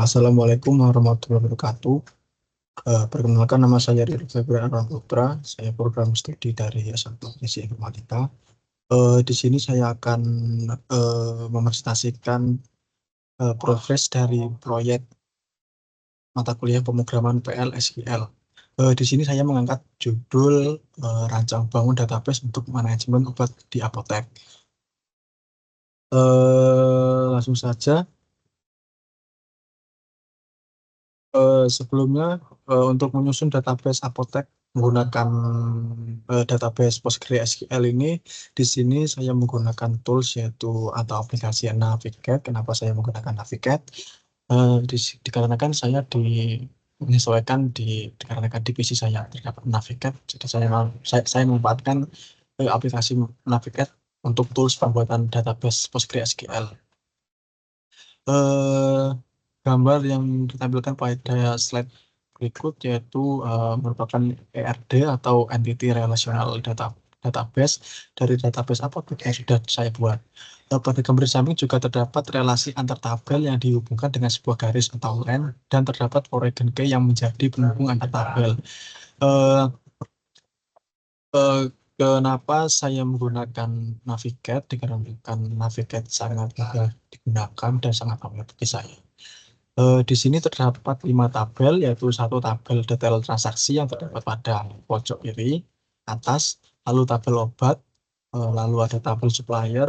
Assalamualaikum warahmatullahi wabarakatuh. Perkenalkan, nama saya Riri Febrian Putra. Saya program studi dari S1 Teknisi Informatika. Di sini saya akan mepresentasikan progres dari proyek mata kuliah pemrograman PL SQL. Di sini saya mengangkat judul Rancang Bangun Database untuk Manajemen Obat di Apotek. Langsung saja. Sebelumnya, untuk menyusun database apotek menggunakan database PostgreSQL ini, di sini saya menggunakan tools yaitu atau aplikasi Navigate. Kenapa saya menggunakan Navigate? Dikarenakan saya menyesuaikan dikarenakan di PC saya terdapat Navigate, jadi saya memanfaatkan aplikasi Navigate untuk tools pembuatan database PostgreSQL. eh, Gambar yang ditampilkan pada slide berikut yaitu merupakan ERD atau Entity Relational Database dari database apa yang sudah saya buat. Pada gambar samping juga terdapat relasi antar tabel yang dihubungkan dengan sebuah garis atau line, dan terdapat foreign key yang menjadi penghubung antar tabel. Eh, eh, Kenapa saya menggunakan Navigate? Dikarenakan Navigate sangat mudah digunakan dan sangat aman bagi saya. Di sini terdapat 5 tabel, yaitu satu tabel detail transaksi yang terdapat pada pojok kiri atas, lalu tabel obat, lalu ada tabel supplier,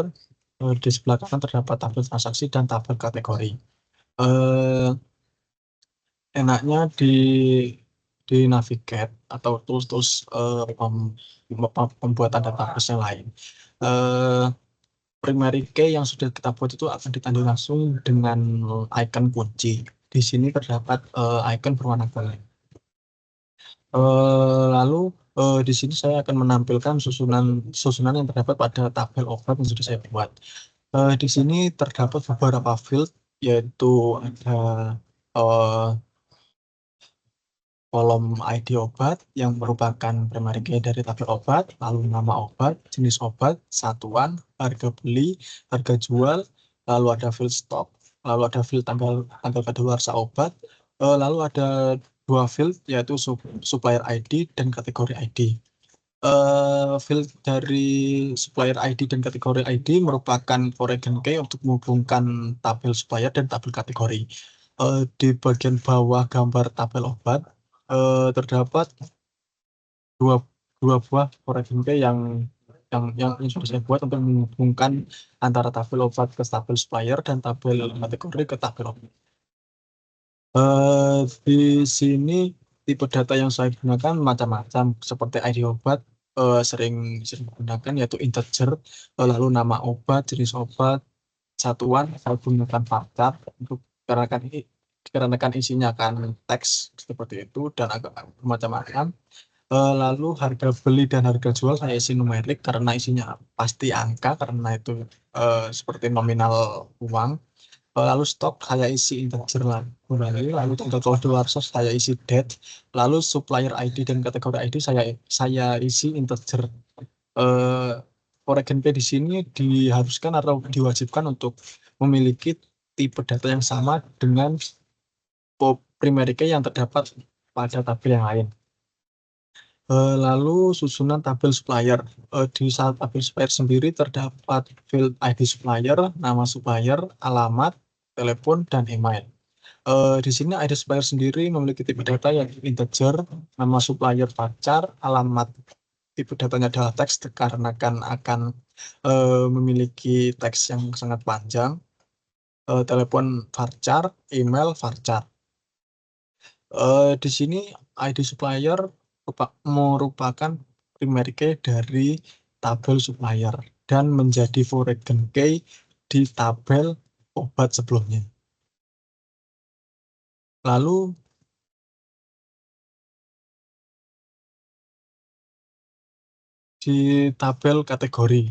di sebelah kanan terdapat tabel transaksi dan tabel kategori. Eh, Enaknya di Navigate atau tools-tools pembuatan database yang lain. Eh, Primary key yang sudah kita buat itu akan ditandai langsung dengan icon kunci. Di sini terdapat icon berwarna kuning. Lalu di sini saya akan menampilkan susunan susunan yang terdapat pada tabel obat yang sudah saya buat. Di sini terdapat beberapa field, yaitu ada eh, kolom ID obat yang merupakan primary key dari tabel obat, lalu nama obat, jenis obat, satuan, harga beli, harga jual, lalu ada field stock, lalu ada field tanggal tanggal kadaluarsa obat, lalu ada dua field yaitu supplier ID dan kategori ID. Field dari supplier ID dan kategori ID merupakan foreign key untuk menghubungkan tabel supplier dan tabel kategori. Di bagian bawah gambar tabel obat terdapat dua dua buah foreign key yang sudah saya buat untuk menghubungkan antara tabel obat ke tabel supplier dan tabel kategori ke tabel obat. Di sini tipe data yang saya gunakan macam-macam, seperti ID obat sering sering digunakan yaitu integer, lalu nama obat, jenis obat, satuan saya gunakan varchar untuk dikarenakan isinya akan teks seperti itu dan agak macam-macam. Lalu harga beli dan harga jual saya isi numerik karena isinya pasti angka, karena itu seperti nominal uang. Lalu stok saya isi integer kembali, lalu tanggal kadaluarsa saya isi date, lalu supplier ID dan kategori ID saya isi integer. Eh, Foreign key di sini diharuskan atau diwajibkan untuk memiliki tipe data yang sama dengan primary key yang terdapat pada tabel yang lain. Lalu susunan tabel supplier. Di saat tabel supplier sendiri terdapat field ID supplier, nama supplier, alamat, telepon, dan email. Di sini ID supplier sendiri memiliki tipe data yang integer, nama supplier varchar, alamat tipe datanya adalah teks dikarenakan akan memiliki teks yang sangat panjang, telepon varchar, email varchar. Di sini ID supplier merupakan primary key dari tabel supplier dan menjadi foreign key di tabel obat sebelumnya. Lalu di tabel kategori,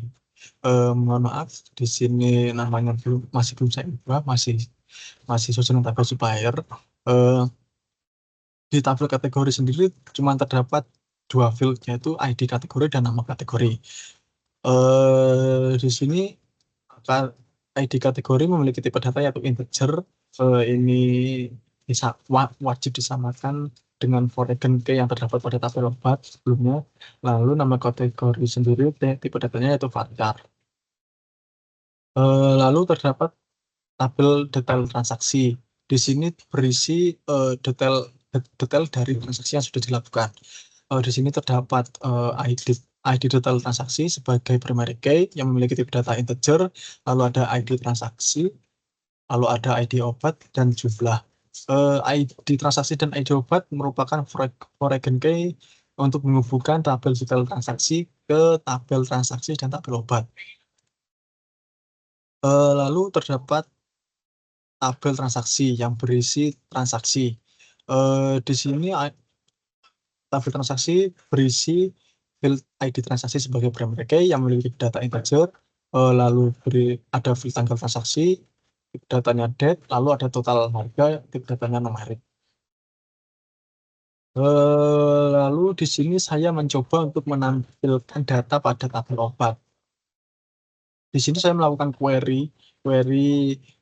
mohon maaf, di sini namanya masih belum saya ubah, masih susunan tabel supplier. Eh, di tabel kategori sendiri cuma terdapat dua field, yaitu ID kategori dan nama kategori. Di sini ID kategori memiliki tipe data yaitu integer. Ini bisa wajib disamakan dengan foreign key yang terdapat pada tabel obat sebelumnya. Lalu nama kategori sendiri tipe datanya yaitu varchar. Lalu terdapat tabel detail transaksi. Di sini berisi detail dari transaksi yang sudah dilakukan. Di sini terdapat ID detail transaksi sebagai primary key yang memiliki tipe data integer, lalu ada ID transaksi, lalu ada ID obat dan jumlah. ID transaksi dan ID obat merupakan foreign key untuk menghubungkan tabel detail transaksi ke tabel transaksi dan tabel obat. Lalu terdapat tabel transaksi yang berisi transaksi. Di sini tabel transaksi berisi field ID transaksi sebagai primary key yang memiliki data integer, lalu ada field tanggal transaksi, datanya date, lalu ada total harga, datanya numerik. Lalu di sini saya mencoba untuk menampilkan data pada tabel obat. Di sini saya melakukan query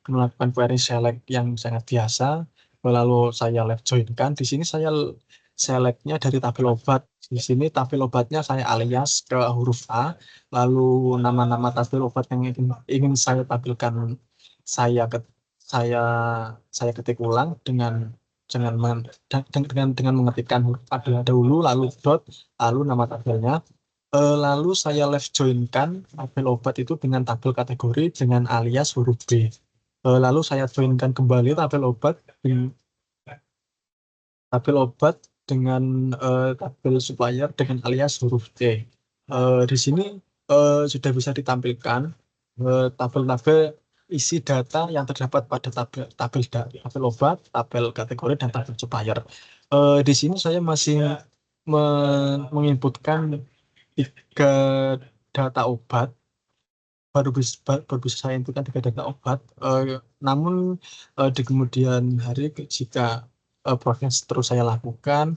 melakukan query select yang sangat biasa, lalu saya left join-kan. Di sini saya select-nya dari tabel obat. Di sini tabel obatnya saya alias ke huruf A, lalu nama-nama tabel obat yang ingin saya tampilkan saya ketik ulang dengan mengetikkan huruf A dahulu, lalu dot, lalu nama tabelnya. Lalu saya left join-kan tabel obat itu dengan tabel kategori dengan alias huruf B. Lalu saya join-kan kembali tabel obat dengan tabel supplier dengan alias huruf C. Di sini sudah bisa ditampilkan tabel-tabel isi data yang terdapat pada tabel obat, tabel kategori, dan tabel supplier. Di sini saya masih menginputkan 3 data obat, baru bisa saya inputkan 3 data obat. Namun di kemudian hari jika proses terus saya lakukan,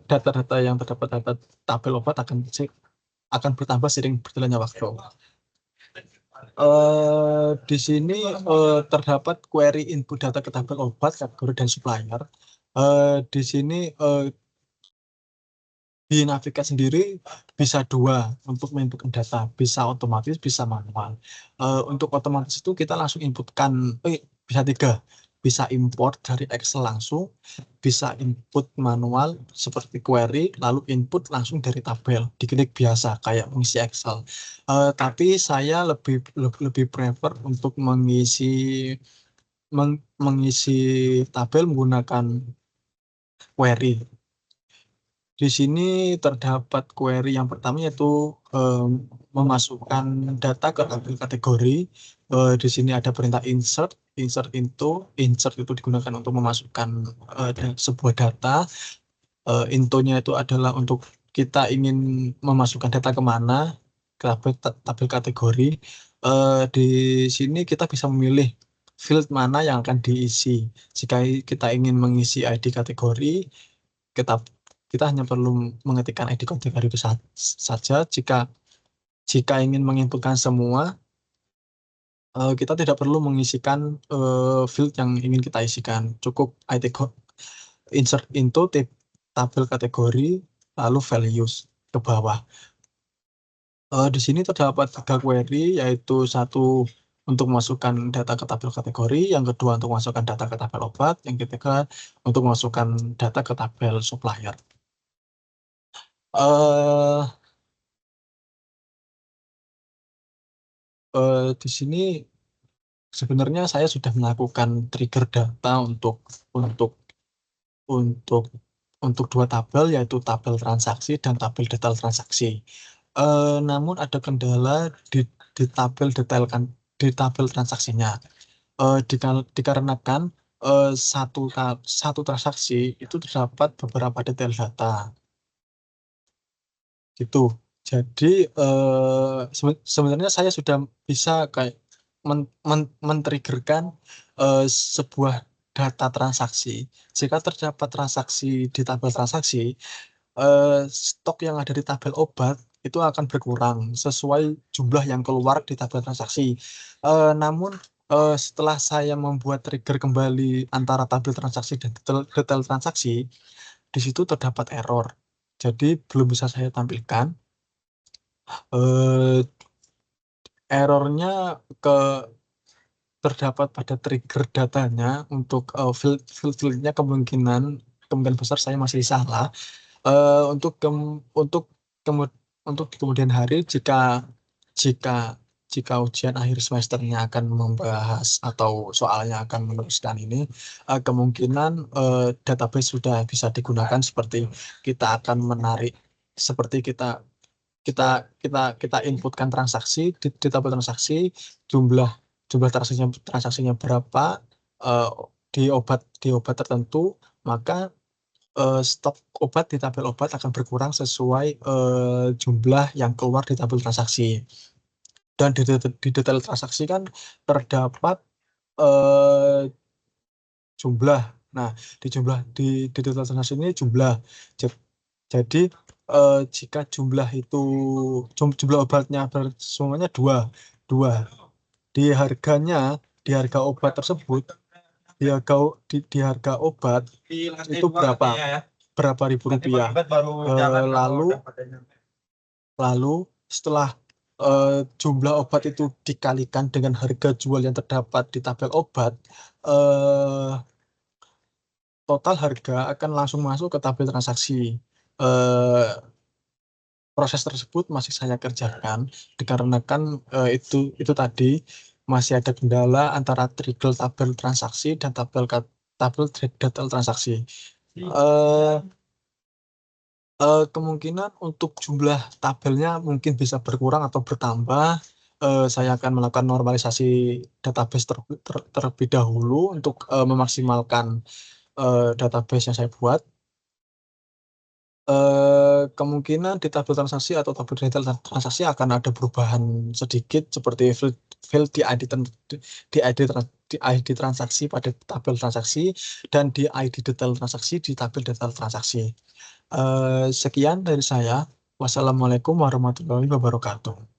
data-data yang terdapat pada tabel obat akan bertambah seiring berjalannya waktu. Di sini terdapat query input data ke tabel obat, kategori, dan supplier. Di sini di Navigat sendiri bisa 2 untuk menginputkan data, bisa otomatis, bisa manual. Untuk otomatis itu kita langsung inputkan, bisa 3, bisa import dari Excel langsung, bisa input manual seperti query, lalu input langsung dari tabel, diklik biasa kayak mengisi Excel. Tapi saya lebih prefer untuk mengisi tabel menggunakan query. Di sini terdapat query yang pertama yaitu memasukkan data ke tabel kategori. Di sini ada perintah insert into. Insert itu digunakan untuk memasukkan sebuah data. Intonya itu adalah untuk kita ingin memasukkan data kemana, ke tabel kategori. Di sini kita bisa memilih field mana yang akan diisi. Jika kita ingin mengisi ID kategori, kita hanya perlu mengetikkan ID kategori itu saja. Jika ingin menginputkan semua, kita tidak perlu mengisikan field yang ingin kita isikan. Cukup ID insert into tabel kategori, lalu values ke bawah. Di sini terdapat 3 query, yaitu 1 untuk memasukkan data ke tabel kategori, yang kedua untuk memasukkan data ke tabel obat, yang ketiga untuk memasukkan data ke tabel supplier. Di sini sebenarnya saya sudah melakukan trigger data untuk 2 tabel, yaitu tabel transaksi dan tabel detail transaksi. Namun ada kendala di tabel transaksinya. Dikarenakan satu transaksi itu terdapat beberapa detail data. Gitu. Jadi sebenarnya saya sudah bisa kayak men-triggerkan sebuah data transaksi. Jika terdapat transaksi di tabel transaksi, stok yang ada di tabel obat itu akan berkurang sesuai jumlah yang keluar di tabel transaksi. Namun setelah saya membuat trigger kembali antara tabel transaksi dan detail transaksi, di situ terdapat error. Jadi belum bisa saya tampilkan. Eh, Errornya terdapat pada trigger datanya untuk fieldnya kemungkinan besar saya masih salah. Untuk untuk di kemudian hari jika jika ujian akhir semesternya akan membahas atau soalnya akan meneruskan ini, kemungkinan database sudah bisa digunakan seperti kita akan menarik seperti kita inputkan transaksi di tabel transaksi, jumlah jumlah transaksinya berapa, eh, di obat tertentu, maka stok obat di tabel obat akan berkurang sesuai jumlah yang keluar di tabel transaksi. Dan di detail transaksi kan terdapat eh, jumlah. Nah, di detail transaksi ini jumlah. Jadi jika jumlah itu jumlah obatnya semuanya dua di harga obat tersebut, di harga obat itu berapa ribu rupiah. Lalu setelah jumlah obat itu dikalikan dengan harga jual yang terdapat di tabel obat, eh, total harga akan langsung masuk ke tabel transaksi. Eh, Proses tersebut masih saya kerjakan dikarenakan itu tadi masih ada kendala antara trigger tabel transaksi dan tabel detail transaksi. Eh, Kemungkinan untuk jumlah tabelnya mungkin bisa berkurang atau bertambah. Saya akan melakukan normalisasi database terlebih dahulu untuk memaksimalkan database yang saya buat. Kemungkinan di tabel transaksi atau tabel detail transaksi akan ada perubahan sedikit seperti field di ID transaksi pada tabel transaksi dan di ID detail transaksi di tabel detail transaksi. Sekian dari saya. Wassalamualaikum warahmatullahi wabarakatuh.